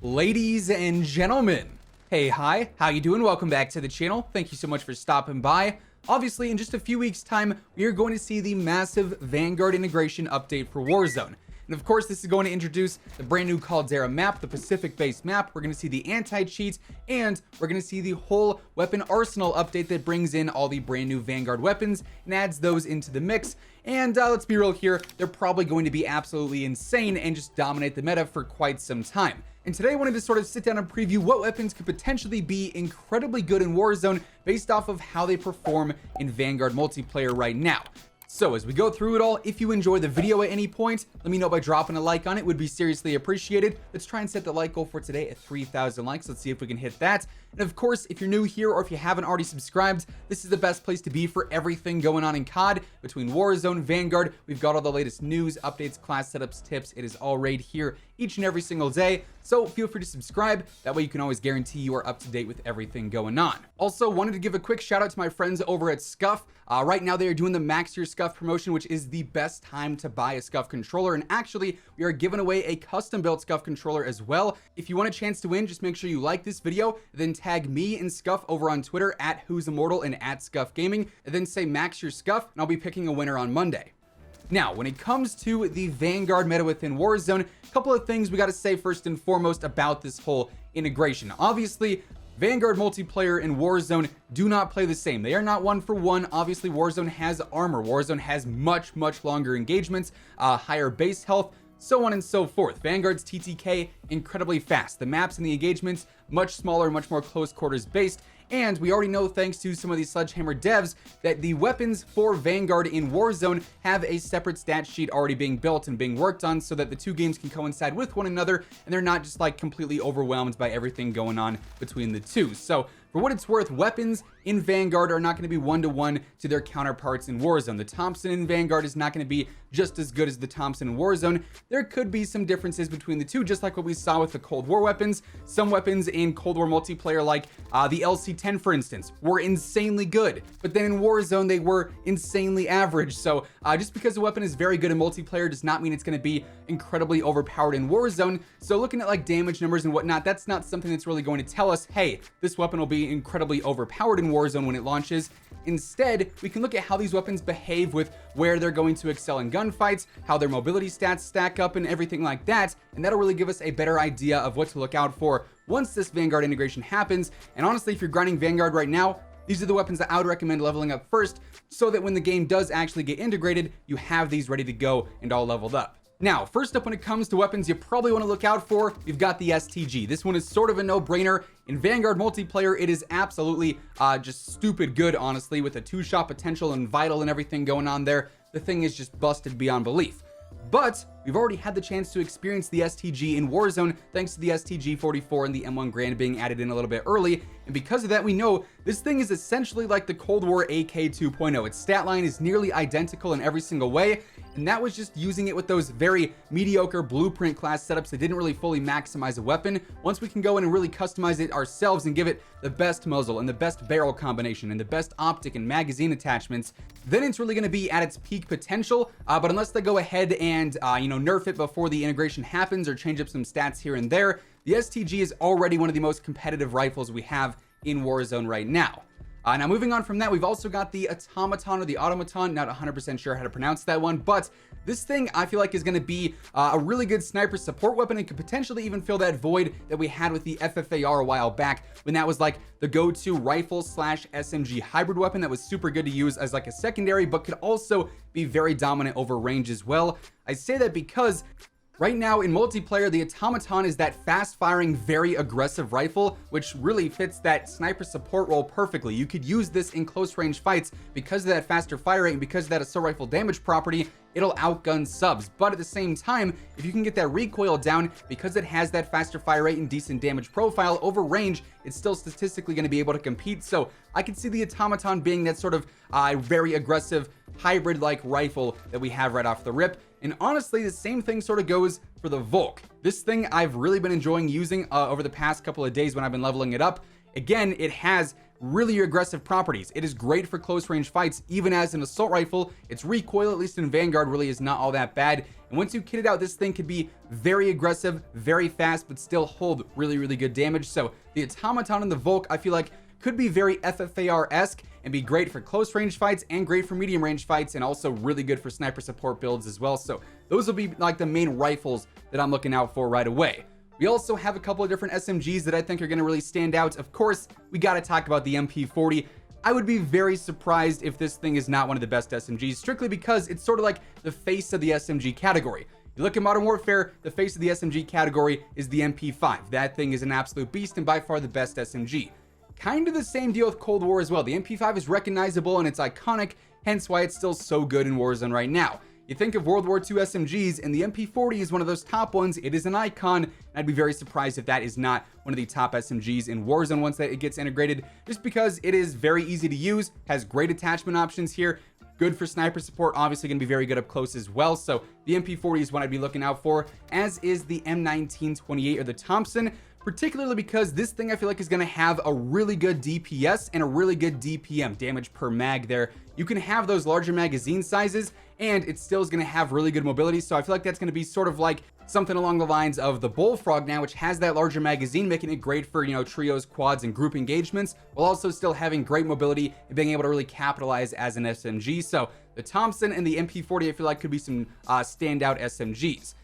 Ladies and gentlemen, hey, hi, how you doing? Welcome back to the channel. Thank you so much for stopping by. Obviously, in just a few weeks' time, we are going to see the massive Vanguard integration update for Warzone. And of course, this is going to introduce the brand new Caldera map, the Pacific-based map. We're going to see the anti-cheat, and we're going to see the whole weapon arsenal update that brings in all the brand new Vanguard weapons and adds those into the mix. And let's be real here, they're probably going to be absolutely insane and just dominate the meta for quite some time. And today I wanted to sort of sit down and preview what weapons could potentially be incredibly good in Warzone based off of how they perform in Vanguard multiplayer right now. So as we go through it all, if you enjoy the video at any point, let me know by dropping a like on it. Would be seriously appreciated. Let's try and set the like goal for today at 3,000 likes. Let's see if we can hit that. And of course, if you're new here or if you haven't already subscribed, this is the best place to be for everything going on in COD between Warzone, Vanguard. We've got all the latest news, updates, class setups, tips. It is all right here each and every single day. So feel free to subscribe. That way you can always guarantee you are up to date with everything going on. Also wanted to give a quick shout out to my friends over at Scuff. Right now they are doing the Max Your Scuff promotion, which is the best time to buy a Scuff controller. And actually we are giving away a custom built Scuff controller as well. If you want a chance to win, just make sure you like this video, then tag me and Scuff over on Twitter at WhosImmortal and at Scuff Gaming, and then say Max Your Scuff, and I'll be picking a winner on Monday. Now, when it comes to the Vanguard meta within Warzone, a couple of things we got to say first and foremost about this whole integration. Obviously, Vanguard multiplayer and Warzone do not play the same. They are not one for one. Obviously, Warzone has armor. Warzone has much longer engagements, higher base health, so on and so forth. Vanguard's TTK, incredibly fast. The maps and the engagements, much smaller, much more close quarters based. And we already know, thanks to some of these Sledgehammer devs, that the weapons for Vanguard in Warzone have a separate stat sheet already being built and being worked on so that the two games can coincide with one another and they're not just like completely overwhelmed by everything going on between the two. So for what it's worth, weapons in Vanguard are not going to be one-to-one to their counterparts in Warzone. The Thompson in Vanguard is not going to be just as good as the Thompson in Warzone. There could be some differences between the two, just like what we saw with the Cold War weapons. Some weapons in Cold War multiplayer, like the LC-10, for instance, were insanely good, but then in Warzone, they were insanely average. So just because a weapon is very good in multiplayer does not mean it's going to be incredibly overpowered in Warzone. So looking at like damage numbers and whatnot, that's not something that's really going to tell us, hey, this weapon will be incredibly overpowered in Warzone when it launches. Instead, we can look at how these weapons behave with where they're going to excel in gunfights, how their mobility stats stack up and everything like that, and that'll really give us a better idea of what to look out for once this Vanguard integration happens. And honestly, if you're grinding Vanguard right now, these are the weapons that I would recommend leveling up first, so that when the game does actually get integrated, you have these ready to go and all leveled up. Now, first up, when it comes to weapons you probably want to look out for, you've got the STG. This one is sort of a no-brainer. In Vanguard multiplayer, it is absolutely just stupid good, honestly, with a two-shot potential and vital and everything going on there. The thing is just busted beyond belief. But we've already had the chance to experience the STG in Warzone thanks to the STG-44 and the M1 Grand being added in a little bit early, and because of that, we know this thing is essentially like the Cold War AK 2.0. Its stat line is nearly identical in every single way, and that was just using it with those very mediocre blueprint class setups that didn't really fully maximize a weapon. Once we can go in and really customize it ourselves and give it the best muzzle and the best barrel combination and the best optic and magazine attachments, then it's really going to be at its peak potential. But unless they go ahead and nerf it before the integration happens or change up some stats here and there, the STG is already one of the most competitive rifles we have in Warzone right now. Now moving on from that, we've also got the Automaton or the Automaton, not 100% sure how to pronounce that one, but this thing I feel like is going to be a really good sniper support weapon and could potentially even fill that void that we had with the FFAR a while back when that was like the go-to rifle slash SMG hybrid weapon that was super good to use as like a secondary, but could also be very dominant over range as well. I say that because right now in multiplayer, the Automaton is that fast-firing, very aggressive rifle, which really fits that sniper support role perfectly. You could use this in close-range fights because of that faster fire rate and because of that assault rifle damage property. It'll outgun subs, but at the same time, if you can get that recoil down, because it has that faster fire rate and decent damage profile over range, it's still statistically going to be able to compete. So I could see the Automaton being that sort of very aggressive hybrid-like rifle that we have right off the rip. And honestly, the same thing sort of goes for the Volk. This thing I've really been enjoying using over the past couple of days when I've been leveling it up. Again, it has really aggressive properties. It is great for close range fights, even as an assault rifle. Its recoil, at least in Vanguard, really is not all that bad. And once you kit it out, this thing could be very aggressive, very fast, but still hold really, really good damage. So the Automaton and the Volk, I feel like, could be very FFAR-esque and be great for close range fights and great for medium range fights, and also really good for sniper support builds as well. So those will be like the main rifles that I'm looking out for right away. We also have a couple of different SMGs that I think are going to really stand out. Of course, we got to talk about the MP40. I would be very surprised if this thing is not one of the best SMGs, strictly because it's sort of like the face of the SMG category. You look at Modern Warfare, the face of the SMG category is the MP5. That thing is an absolute beast and by far the best SMG. Kind of the same deal with Cold War as well. The MP5 is recognizable and it's iconic, hence why it's still so good in Warzone right now. You think of World War II SMGs, and the MP40 is one of those top ones. It is an icon, and I'd be very surprised if that is not one of the top SMGs in Warzone once that it gets integrated, just because it is very easy to use, has great attachment options here, good for sniper support, obviously going to be very good up close as well. So the MP40 is what I'd be looking out for, as is the M1928 or the Thompson, particularly because this thing I feel like is going to have a really good DPS and a really good DPM, damage per mag there. You can have those larger magazine sizes and it still is going to have really good mobility. So I feel like that's going to be sort of like something along the lines of the Bullfrog now, which has that larger magazine, making it great for, trios, quads, and group engagements, while also still having great mobility and being able to really capitalize as an SMG. So the Thompson and the MP40 I feel like could be some standout SMGs.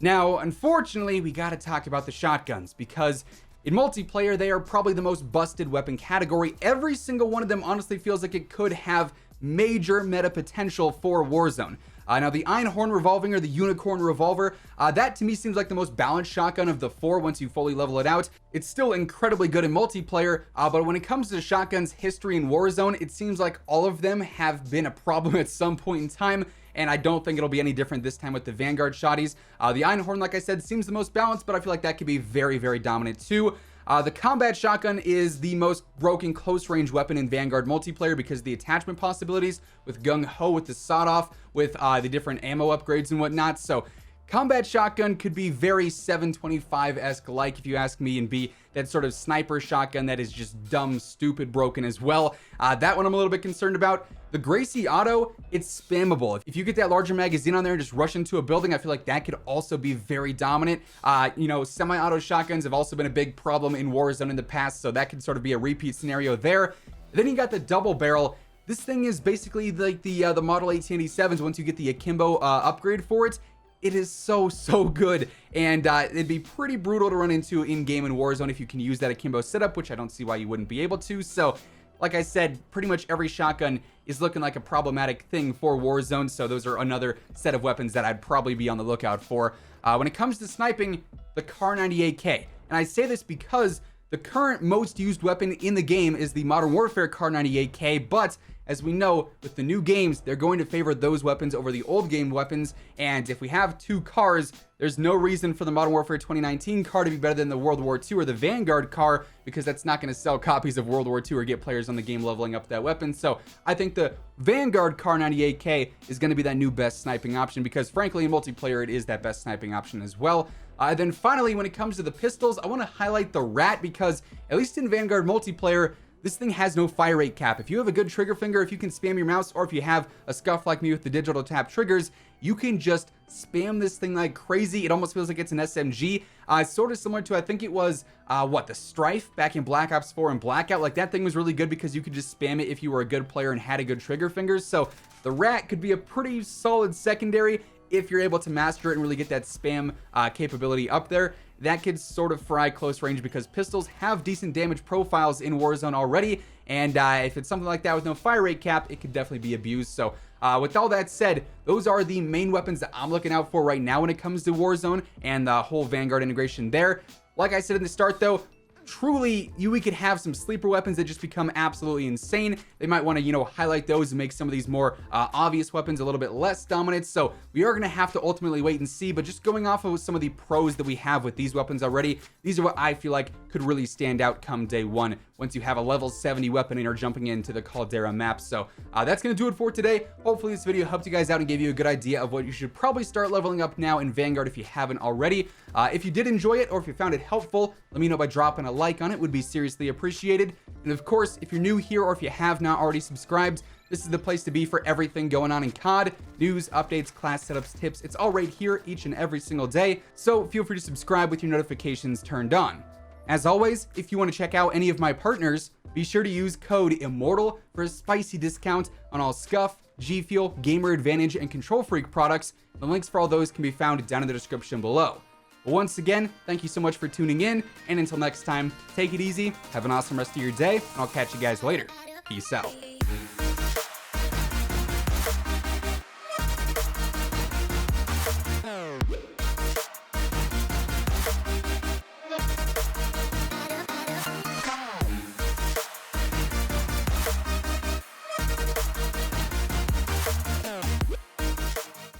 Now, unfortunately, we got to talk about the shotguns, because in multiplayer, they are probably the most busted weapon category. Every single one of them honestly feels like it could have major meta potential for Warzone. Now, the Einhorn revolving or the Unicorn revolver, that to me seems like the most balanced shotgun of the four once you fully level it out. It's still incredibly good in multiplayer, but when it comes to shotguns history in Warzone, it seems like all of them have been a problem at some point in time. And I don't think it'll be any different this time with the Vanguard shotties. The Einhorn, like I said, seems the most balanced, but I feel like that could be very, very dominant too. The combat shotgun is the most broken close range weapon in Vanguard multiplayer because of the attachment possibilities with Gung Ho, with the sawed off, with the different ammo upgrades and whatnot. So combat shotgun could be very 725-esque like, if you ask me, and be that sort of sniper shotgun that is just dumb, stupid, broken as well. That one I'm a little bit concerned about. The Gracie Auto, it's spammable. If you get that larger magazine on there and just rush into a building, I feel like that could also be very dominant. Semi-auto shotguns have also been a big problem in Warzone in the past, so that could sort of be a repeat scenario there. Then you got the double barrel. This thing is basically like the Model 1887s once you get the Akimbo upgrade for it. It is so good, and it'd be pretty brutal to run into in-game in Warzone if you can use that Akimbo setup, which I don't see why you wouldn't be able to. So like I said, pretty much every shotgun is looking like a problematic thing for Warzone, so those are another set of weapons that I'd probably be on the lookout for. When it comes to sniping, the Kar98K, and I say this because the current most used weapon in the game is the Modern Warfare Kar98K, but as we know, with the new games, they're going to favor those weapons over the old game weapons, and if we have two cars, there's no reason for the Modern Warfare 2019 car to be better than the World War II or the Vanguard car, because that's not going to sell copies of World War II or get players on the game leveling up that weapon. So I think the Vanguard Kar98K is going to be that new best sniping option, because frankly, in multiplayer, it is that best sniping option as well. Then finally, when it comes to the pistols, I want to highlight the Rat, because at least in Vanguard multiplayer, this thing has no fire rate cap. If you have a good trigger finger, if you can spam your mouse, or if you have a scuff like me with the digital tap triggers, you can just spam this thing like crazy. It almost feels like it's an SMG. Sort of similar to, I think it was, the Strife back in Black Ops 4 and Blackout. Like, that thing was really good because you could just spam it if you were a good player and had a good trigger fingers. So the Rat could be a pretty solid secondary if you're able to master it and really get that spam capability up there. That could sort of fry close range because pistols have decent damage profiles in Warzone already, and if it's something like that with no fire rate cap, it could definitely be abused. So with all that said, those are the main weapons that I'm looking out for right now when it comes to Warzone and the whole Vanguard integration there. Like I said in the start though, truly, we could have some sleeper weapons that just become absolutely insane. They might want to, highlight those and make some of these more obvious weapons a little bit less dominant. So we are going to have to ultimately wait and see. But just going off of some of the pros that we have with these weapons already, these are what I feel like could really stand out come day one once you have a level 70 weapon and are jumping into the Caldera map. So that's going to do it for today. Hopefully this video helped you guys out and gave you a good idea of what you should probably start leveling up now in Vanguard if you haven't already. If you did enjoy it, or if you found it helpful, let me know by dropping a like on it. Would be seriously appreciated. And of course, if you're new here or if you have not already subscribed, this is the place to be for everything going on in COD. News, updates, class setups, tips. It's all right here each and every single day. So feel free to subscribe with your notifications turned on. As always, if you want to check out any of my partners, be sure to use code IMMORTAL for a spicy discount on all Scuff, G Fuel, Gamer Advantage, and Control Freak products. The links for all those can be found down in the description below. But once again, thank you so much for tuning in, and until next time, take it easy, have an awesome rest of your day, and I'll catch you guys later. Peace out.